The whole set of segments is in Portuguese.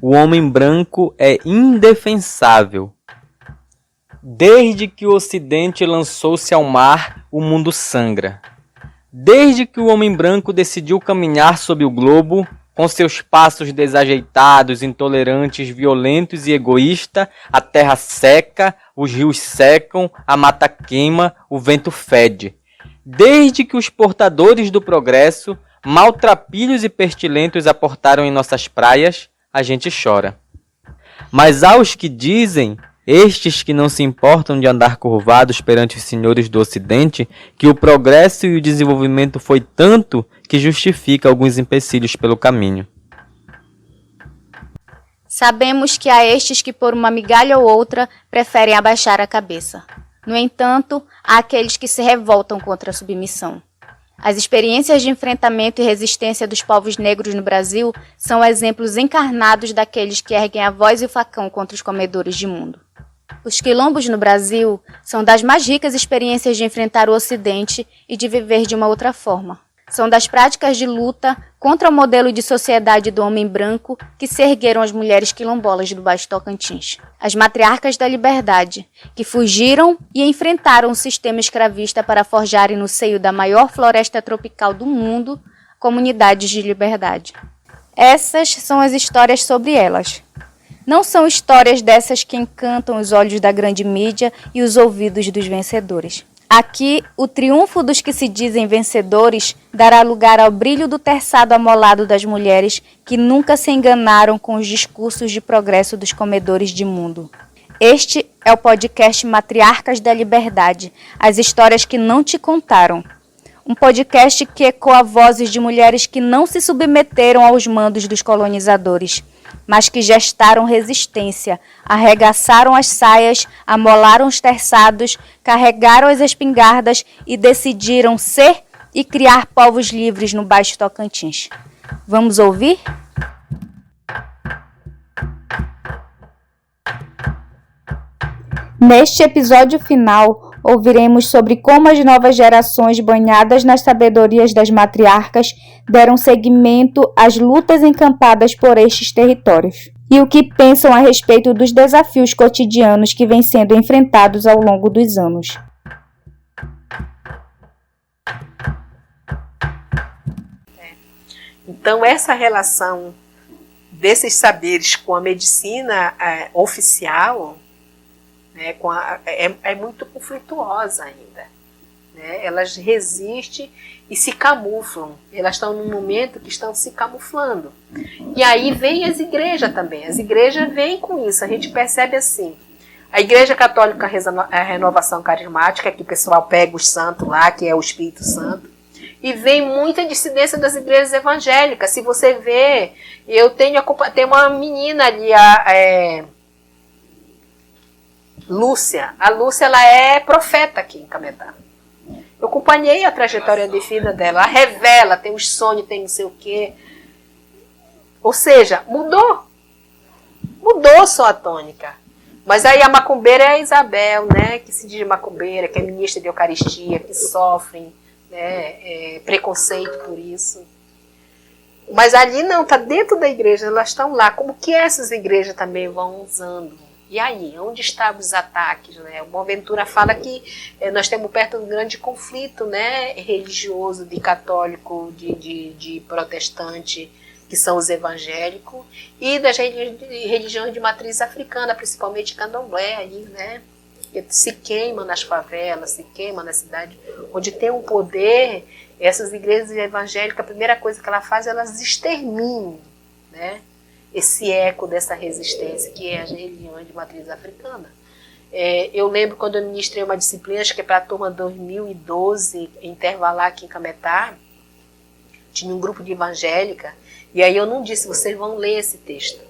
o homem branco é indefensável. Desde que o Ocidente lançou-se ao mar, o mundo sangra. Desde que o homem branco decidiu caminhar sob o globo, com seus passos desajeitados, intolerantes, violentos e egoístas, a terra seca, os rios secam, a mata queima, o vento fede. Desde que os portadores do progresso, maltrapilhos e pestilentos aportaram em nossas praias, a gente chora. Mas aos que dizem, estes que não se importam de andar curvados perante os senhores do Ocidente, que o progresso e o desenvolvimento foi tanto que justifica alguns empecilhos pelo caminho. Sabemos que há estes que por uma migalha ou outra preferem abaixar a cabeça. No entanto, há aqueles que se revoltam contra a submissão. As experiências de enfrentamento e resistência dos povos negros no Brasil são exemplos encarnados daqueles que erguem a voz e o facão contra os comedores de mundo. Os quilombos no Brasil são das mais ricas experiências de enfrentar o Ocidente e de viver de uma outra forma. São das práticas de luta contra o modelo de sociedade do homem branco que se ergueram as mulheres quilombolas do Baixo Tocantins. As matriarcas da liberdade, que fugiram e enfrentaram o sistema escravista para forjarem no seio da maior floresta tropical do mundo, comunidades de liberdade. Essas são as histórias sobre elas. Não são histórias dessas que encantam os olhos da grande mídia e os ouvidos dos vencedores. Aqui, o triunfo dos que se dizem vencedores dará lugar ao brilho do terçado amolado das mulheres que nunca se enganaram com os discursos de progresso dos comedores de mundo. Este é o podcast Matriarcas da Liberdade, as histórias que não te contaram. Um podcast que ecoa vozes de mulheres que não se submeteram aos mandos dos colonizadores, mas que gestaram resistência, arregaçaram as saias, amolaram os terçados, carregaram as espingardas e decidiram ser e criar povos livres no Baixo Tocantins. Vamos ouvir? Neste episódio final, ouviremos sobre como as novas gerações banhadas nas sabedorias das matriarcas deram seguimento às lutas encampadas por estes territórios e o que pensam a respeito dos desafios cotidianos que vêm sendo enfrentados ao longo dos anos. Então, essa relação desses saberes com a medicina oficial é muito conflituosa ainda. Né? Elas resistem e se camuflam. Elas estão num momento que estão se camuflando. E aí vem as igrejas também. As igrejas vêm com isso. A gente percebe assim. A Igreja Católica, a Renovação Carismática, que o pessoal pega os santos lá, que é o Espírito Santo. E vem muita dissidência das igrejas evangélicas. Se você vê, tem uma menina ali, Lúcia. A Lúcia, ela é profeta aqui em Cametá. Eu acompanhei a trajetória de vida dela. Ela revela, tem os sonhos, tem não sei o quê. Ou seja, mudou. Mudou só a tônica. Mas aí a macumbeira é a Isabel, né? Que se diz macumbeira, que é ministra de Eucaristia, que sofrem preconceito por isso. Mas ali não, está dentro da igreja, elas estão lá. Como que essas igrejas também vão usando? E aí, onde estavam os ataques? Né? O Boaventura fala que nós temos perto de um grande conflito, né, religioso, de católico, de protestante, que são os evangélicos, e das religiões de matriz africana, principalmente candomblé, aí, né, que se queima nas favelas, se queima na cidade, onde tem um poder. Essas igrejas evangélicas, a primeira coisa que ela faz, elas exterminam, né, esse eco dessa resistência, que é as religiões de matriz africana. Eu lembro quando eu ministrei uma disciplina, acho que é para a turma 2012, intervalar aqui em Cametá, tinha um grupo de evangélica, e aí eu não disse, vocês vão ler esse texto.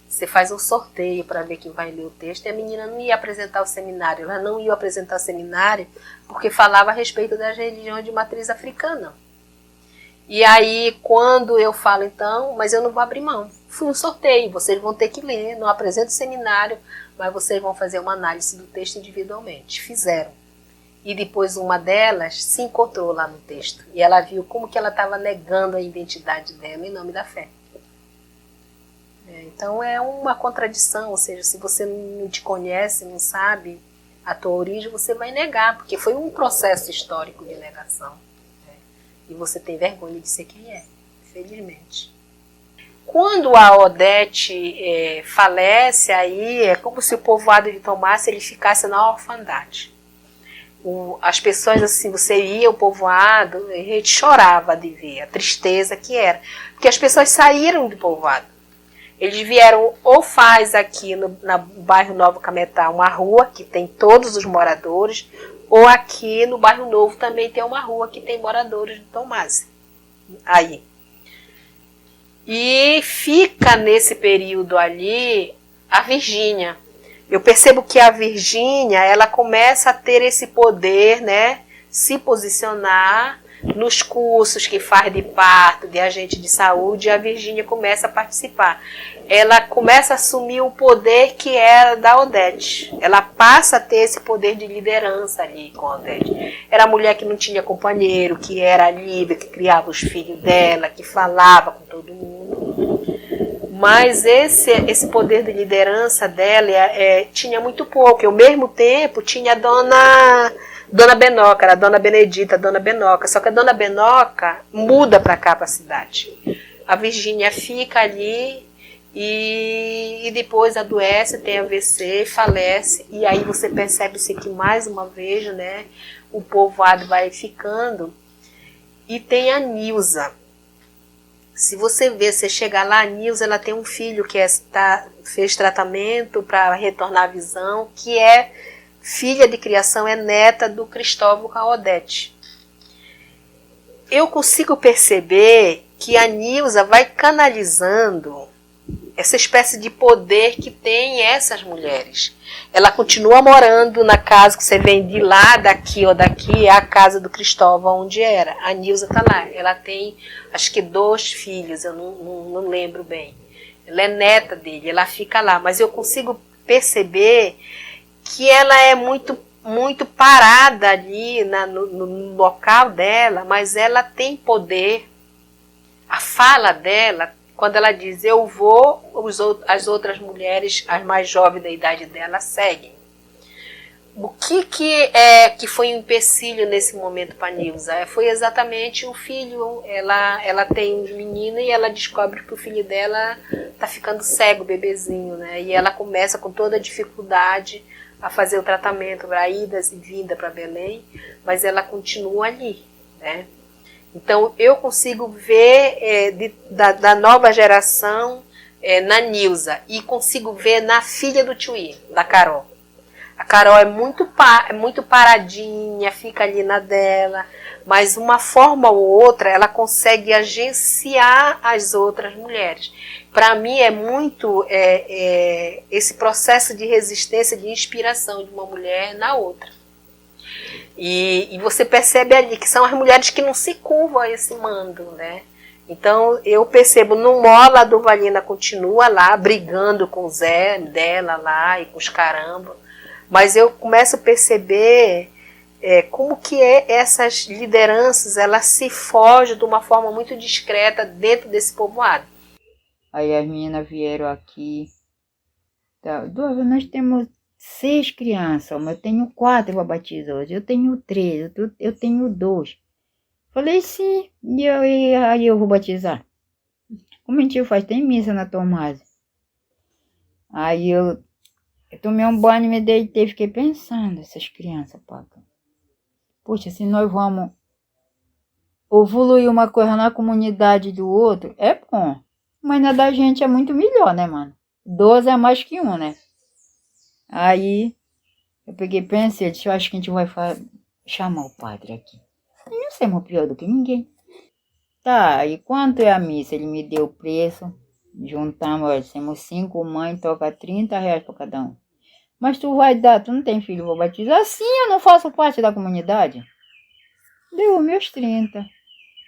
Você faz um sorteio para ver quem vai ler o texto, e a menina não ia apresentar o seminário. Ela não ia apresentar o seminário porque falava a respeito das religiões de matriz africana. E aí, quando eu falo, então, mas eu não vou abrir mão. Fui um sorteio, vocês vão ter que ler, não apresento o seminário, mas vocês vão fazer uma análise do texto individualmente. Fizeram. E depois uma delas se encontrou lá no texto. E ela viu como que ela estava negando a identidade dela em nome da fé. Então é uma contradição, ou seja, se você não te conhece, não sabe a tua origem, você vai negar, porque foi um processo histórico de negação. Né? E você tem vergonha de ser quem é, infelizmente. Quando a Odete falece, aí é como se o povoado de Tomás ele ficasse na orfandade. As pessoas, assim, você ia ao povoado, a gente chorava de ver a tristeza que era. Porque as pessoas saíram do povoado. Eles vieram, ou faz aqui no bairro Novo Cametá uma rua que tem todos os moradores, ou aqui no bairro Novo também tem uma rua que tem moradores de Tomás. Aí. E fica nesse período ali a Virgínia. Eu percebo que a Virgínia, ela começa a ter esse poder, né, se posicionar nos cursos que faz de parto, de agente de saúde, a Virgínia começa a participar. Ela começa a assumir o poder que era da Odete. Ela passa a ter esse poder de liderança ali com a Odete. Era a mulher que não tinha companheiro, que era livre, que criava os filhos dela, que falava com todo mundo. Mas esse poder de liderança dela tinha muito pouco. E ao mesmo tempo tinha a Dona Benoca, era a Dona Benedita, a Dona Benoca. Só que a Dona Benoca muda para cá, para a cidade. A Virgínia fica ali e depois adoece, tem AVC, falece. E aí você percebe-se que mais uma vez, né, o povoado vai ficando. E tem a Nilza. Se você ver, você chegar lá, a Nilza, ela tem um filho que fez tratamento para retornar a visão, que é filha de criação, é neta do Cristóvão com a Odete. Eu consigo perceber que a Nilza vai canalizando essa espécie de poder que tem essas mulheres. Ela continua morando na casa que você vem de lá, daqui ou daqui, é a casa do Cristóvão onde era. A Nilza está lá. Ela tem, acho que 2 filhos, eu não lembro bem. Ela é neta dele, ela fica lá. Mas eu consigo perceber que ela é muito, muito parada ali no local dela, mas ela tem poder. A fala dela, quando ela diz eu vou, as outras mulheres, as mais jovens da idade dela, seguem. O que foi um empecilho nesse momento para a Nilza? Foi exatamente o filho. Ela tem um menino e ela descobre que o filho dela está ficando cego, bebezinho, né? E ela começa com toda a dificuldade a fazer o tratamento para idas e vinda para Belém, mas ela continua ali, né? Então, eu consigo ver da nova geração na Nilza e consigo ver na filha do Tchuí, da Carol. A Carol é muito paradinha, fica ali na dela, mas uma forma ou outra ela consegue agenciar as outras mulheres. Para mim é muito esse processo de resistência, de inspiração de uma mulher na outra. E você percebe ali que são as mulheres que não se curvam a esse mando, né? Então eu percebo, no Mola, a Durvalina continua lá, brigando com o Zé dela lá e com os caramba, mas eu começo a perceber como que essas lideranças, elas se fogem de uma forma muito discreta dentro desse povoado. Aí as meninas vieram aqui, nós temos 6 crianças, mas eu tenho 4 para batizar hoje, eu tenho 3, eu tenho 2. Falei, sim, e aí eu vou batizar. Como a gente faz? Tem missa na Tomás. Aí eu tomei um banho, me deitei, fiquei pensando, essas crianças, Paca. Poxa, se nós vamos evoluir uma coisa na comunidade do outro, é bom. Mas na da gente é muito melhor, né, mano? 12 é mais que 1, né? Aí, eu peguei e pensei, eu acho que a gente vai chamar o padre aqui. Eu não somos pior do que ninguém. Tá, e quanto é a missa? Ele me deu o preço, juntamos, olha, temos 5 mães, toca R$30 para cada um. Mas tu vai dar, tu não tem filho, vou batizar? Sim, eu não faço parte da comunidade. Deu meus 30.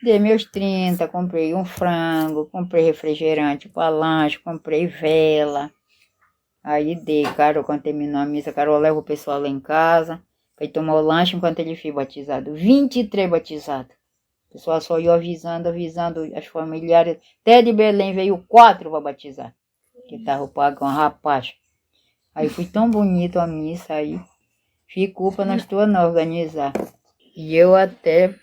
Dei meus 30, comprei um frango, comprei refrigerante para lanche, comprei vela. Aí dei, Carol, quando terminou a missa, Carol leva o pessoal lá em casa, para ir tomar o lanche enquanto ele foi batizado. 23 batizados. O pessoal só ia avisando, as familiares. Até de Belém veio 4 para batizar. que tava pagando um rapaz. Aí foi tão bonito a missa aí. Ficou para nós todos organizar. E eu até,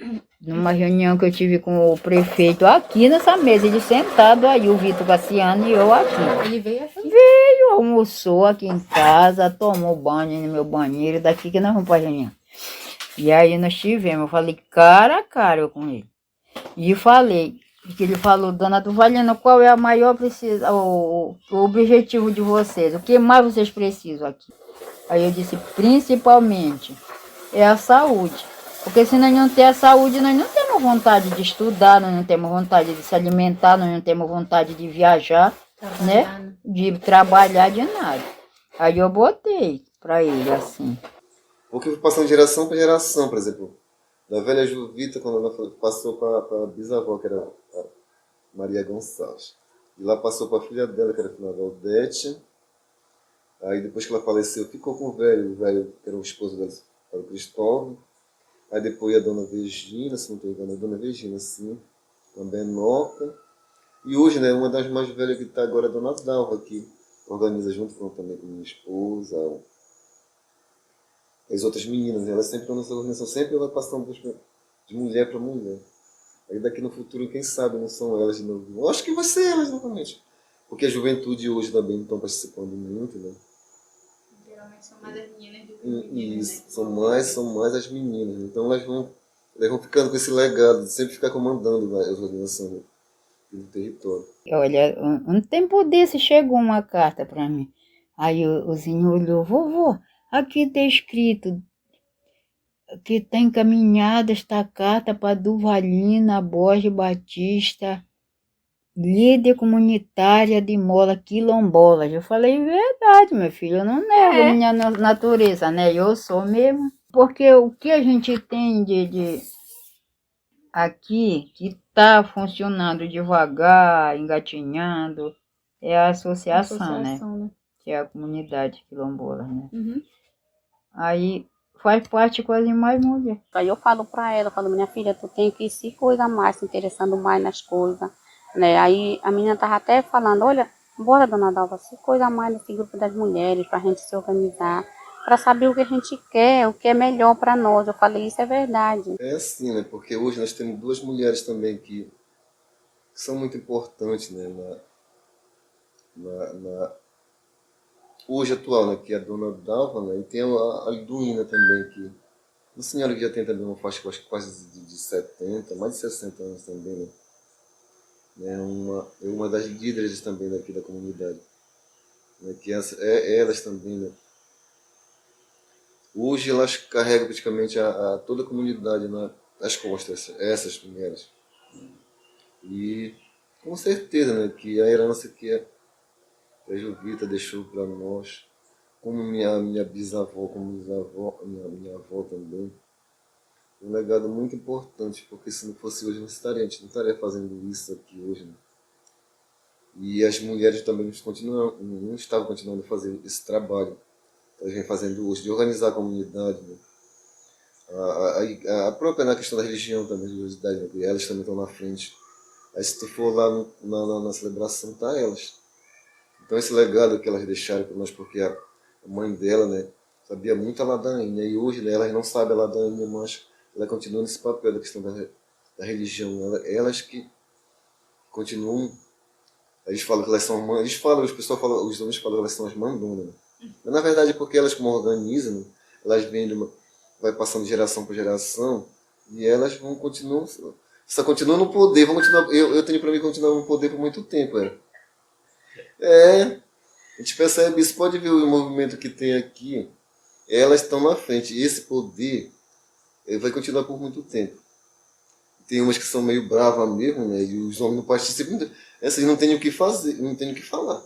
numa reunião que eu tive com o prefeito aqui nessa mesa, ele sentado aí, o Vitor Cassiano e eu aqui. Ele veio aqui? Veio, almoçou aqui em casa, tomou banho no meu banheiro, daqui que nós vamos para a reunião. E aí nós tivemos, eu falei cara a cara com ele. E falei, porque ele falou, dona Duvalina, qual é a maior o objetivo de vocês? O que mais vocês precisam aqui? Aí eu disse, principalmente, é a saúde. Porque se nós não temos a saúde, nós não temos vontade de estudar, nós não temos vontade de se alimentar, nós não temos vontade de viajar, né? De trabalhar, de nada. Aí eu botei para ele assim. Porque foi passando de geração para geração, por exemplo. Da velha Juvita, quando ela passou para a bisavó, que era a Maria Gonçalves. E lá passou para a filha dela, que era a filha Odete. Aí depois que ela faleceu, ficou com o velho que era o esposo dela, era o Cristóvão. Aí depois a dona Virgínia, se não estou enganando, a dona Virgínia, sim, a Benoca. E hoje, né, uma das mais velhas que está agora é a dona Dalva, que organiza junto com também com minha esposa, as outras meninas, né? Elas sempre, nessa organização, sempre vai passando de mulher para mulher. Aí daqui no futuro, quem sabe, não são elas de novo. Eu acho que vai ser elas novamente. Porque a juventude hoje também não estão participando muito, né? Geralmente são mais as meninas do que os meninos, Isso, né? são mais as meninas. Então elas vão ficando com esse legado de sempre ficar comandando, né, as organizações do território. Olha, um tempo desse chegou uma carta para mim. Aí o Zinho olhou, vovô, aqui está escrito que está encaminhada esta carta para Duvalina Borges Batista, líder comunitária de Mola Quilombola. Eu falei, verdade, meu filho, eu não nego a minha natureza, né? Eu sou mesmo. Porque o que a gente tem de aqui, que está funcionando devagar, engatinhando, é a associação, né? Que é a comunidade quilombola, né? Uhum. Aí faz parte quase mais mulher. Aí eu falo para ela, eu falo, minha filha, tu tem que se cuidar mais, se interessando mais nas coisas, né? Aí a menina tava até falando, olha, bora, dona Dalva, se cuidar mais desse grupo das mulheres, pra gente se organizar, para saber o que a gente quer, o que é melhor para nós. Eu falei, isso é verdade. É assim, né? Porque hoje nós temos duas mulheres também que são muito importantes, né? Hoje atual, né? Que é a dona Dalva, né? E tem a Liduína também, que uma senhora que já tem também uma faixa, acho que quase de 70, mais de 60 anos também, né? É uma das líderes também daqui da comunidade. Né? Que elas também, né? Hoje elas carregam praticamente toda a comunidade nas costas, essas mulheres. E com certeza, né, que a herança que a Juvita deixou para nós, como minha bisavó, minha avó também, um legado muito importante, porque se não fosse hoje, a gente não estaria fazendo isso aqui hoje. Né? E as mulheres também não estavam continuando a fazer esse trabalho que a gente vem fazendo hoje, de organizar a comunidade, né? A própria na questão da religião também, da religiosidade, né? Elas também estão na frente. Aí se tu for lá na celebração, tá elas. Então esse legado que elas deixaram para nós, porque a mãe dela, né, sabia muito a ladainha, e hoje, né, elas não sabem a ladainha, mas ela continua nesse papel da questão da religião. Elas que continuam, eles falam que elas são mães, os homens falam que elas são as mandonas, né? Mas na verdade é porque elas como organizam, né, elas vai passando de geração para geração, e elas só continuam no poder, eu tenho para mim continuar no poder por muito tempo. A gente percebe isso, pode ver o movimento que tem aqui, elas estão na frente, e esse poder vai continuar por muito tempo. Tem umas que são meio bravas mesmo, né, e os homens não participam, essas não têm o que fazer, não têm o que falar.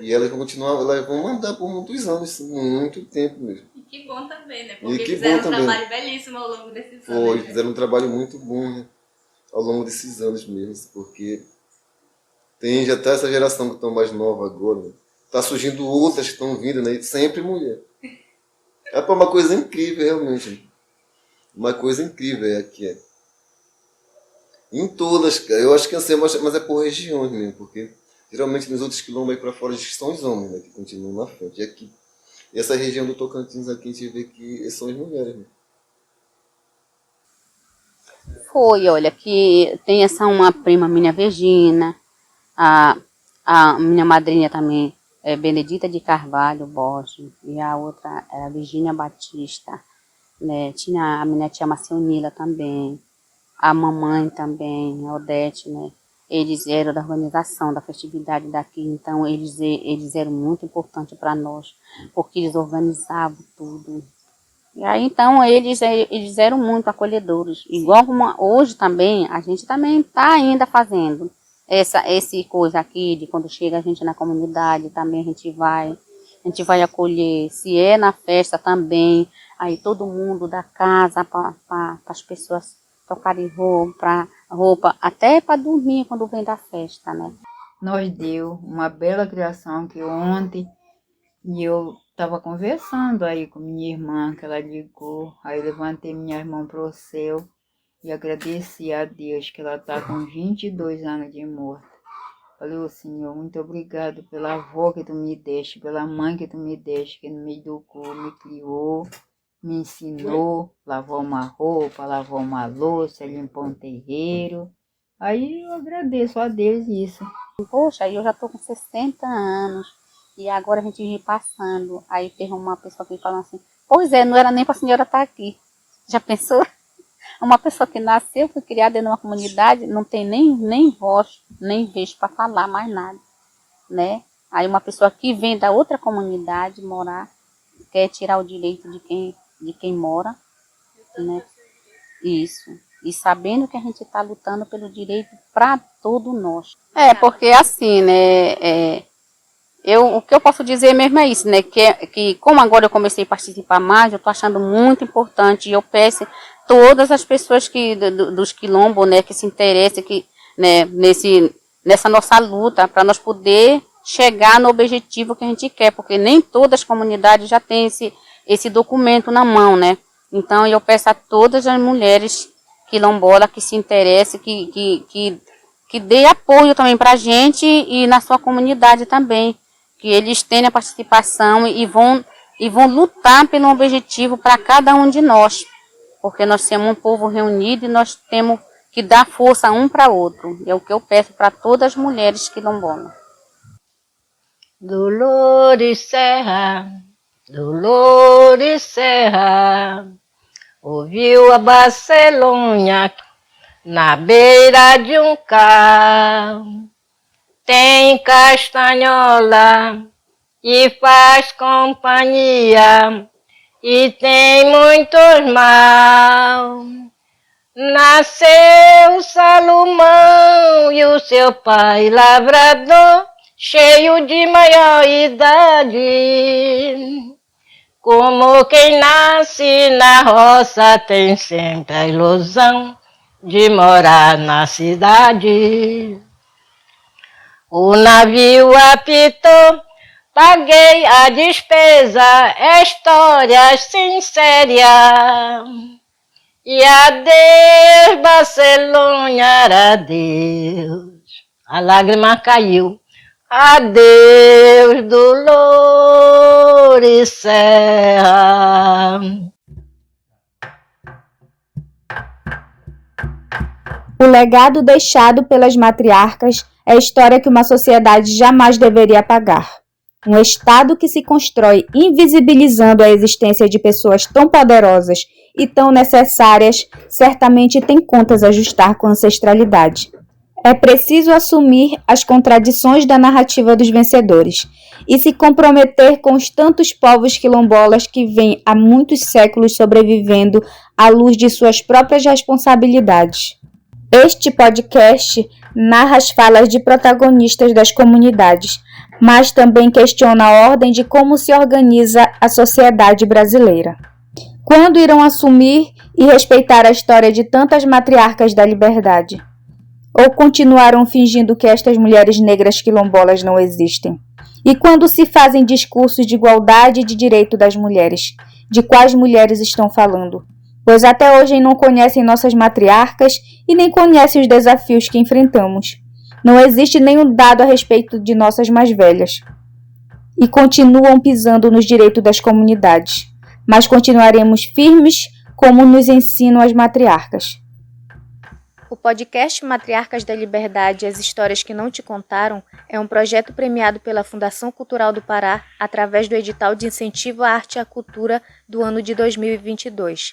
E elas vão continuar, elas vão mandar por muitos anos, muito tempo mesmo. E que bom também, né? Porque fizeram um trabalho belíssimo ao longo desses anos. Fizeram um trabalho muito bom, né? Ao longo desses anos mesmo, porque tem já tá essa geração que estão mais nova agora, né? Tá surgindo outras que estão vindo, né? Sempre mulher. É uma coisa incrível, realmente. Uma coisa incrível aqui. Em todas, eu acho que assim, mas é por regiões mesmo, porque Geralmente nos outros quilombos aí para fora são os homens, né, que continuam na frente. E aqui, essa região do Tocantins aqui a gente vê que são as mulheres, né? Foi, olha, que tem essa uma prima minha, Virgínia, a minha madrinha também é Benedita de Carvalho Borges, e a outra é a Virgínia Batista, né? Tinha a minha tia Marcionila também, a mamãe também, a Odete, né? Eles eram da organização da festividade daqui, então eles eram muito importantes para nós, porque eles organizavam tudo. E aí, então, eles eram muito acolhedores. Igual como hoje também, a gente também está ainda fazendo esse coisa aqui, de quando chega a gente na comunidade, também a gente vai acolher. Se é na festa também, aí todo mundo dá casa para as pessoas trocarem roupa, até para dormir quando vem da festa, né? Nós deu uma bela criação que ontem, e eu estava conversando aí com minha irmã, que ela ligou, aí eu levantei minha irmã para o céu e agradeci a Deus que ela está com 22 anos de morte. Falei, ô Senhor, muito obrigado pela avó que tu me deste, pela mãe que tu me deste, que me educou, me criou, me ensinou, lavou uma roupa, lavou uma louça, limpou um terreiro. Aí eu agradeço a Deus isso. Poxa, eu já estou com 60 anos. E agora a gente vem passando. Aí teve uma pessoa que falou assim, pois é, não era nem para a senhora estar aqui. Já pensou? Uma pessoa que nasceu, foi criada em uma comunidade, não tem nem voz, nem vez para falar mais nada, né? Aí uma pessoa que vem da outra comunidade morar, quer tirar o direito de quem mora, né? Isso. E sabendo que a gente está lutando pelo direito para todos nós. Porque assim, né? O que eu posso dizer mesmo é isso, né? Que como agora eu comecei a participar mais, eu estou achando muito importante. E eu peço todas as pessoas dos quilombos, né, que se interessem, né, nessa nossa luta, para nós poder chegar no objetivo que a gente quer, porque nem todas as comunidades já têm esse documento na mão, né? Então eu peço a todas as mulheres quilombolas que se interessem, que dê apoio também para a gente e na sua comunidade também, que eles tenham a participação e vão lutar pelo objetivo para cada um de nós, porque nós somos um povo reunido e nós temos que dar força um para outro. É o que eu peço para todas as mulheres quilombolas. Dolores Serra, ouviu a Barcelona na beira de um carro. Tem castanhola e faz companhia e tem muitos mal. Nasceu Salomão e o seu pai lavrador, cheio de maior idade. Como quem nasce na roça tem sempre a ilusão de morar na cidade. O navio apitou, paguei a despesa, história sincera. E adeus, Barcelona, adeus. A lágrima caiu. Adeus, Dolores Serra. O legado deixado pelas matriarcas é a história que uma sociedade jamais deveria apagar. Um Estado que se constrói invisibilizando a existência de pessoas tão poderosas e tão necessárias, certamente tem contas a ajustar com a ancestralidade. É preciso assumir as contradições da narrativa dos vencedores e se comprometer com os tantos povos quilombolas que vêm há muitos séculos sobrevivendo à luz de suas próprias responsabilidades. Este podcast narra as falas de protagonistas das comunidades, mas também questiona a ordem de como se organiza a sociedade brasileira. Quando irão assumir e respeitar a história de tantas matriarcas da liberdade? Ou continuaram fingindo que estas mulheres negras quilombolas não existem? E quando se fazem discursos de igualdade e de direito das mulheres, de quais mulheres estão falando? Pois até hoje não conhecem nossas matriarcas e nem conhecem os desafios que enfrentamos. Não existe nenhum dado a respeito de nossas mais velhas. E continuam pisando nos direitos das comunidades. Mas continuaremos firmes como nos ensinam as matriarcas. O podcast Matriarcas da Liberdade e as Histórias que Não Te Contaram é um projeto premiado pela Fundação Cultural do Pará através do edital de incentivo à arte e à cultura do ano de 2022.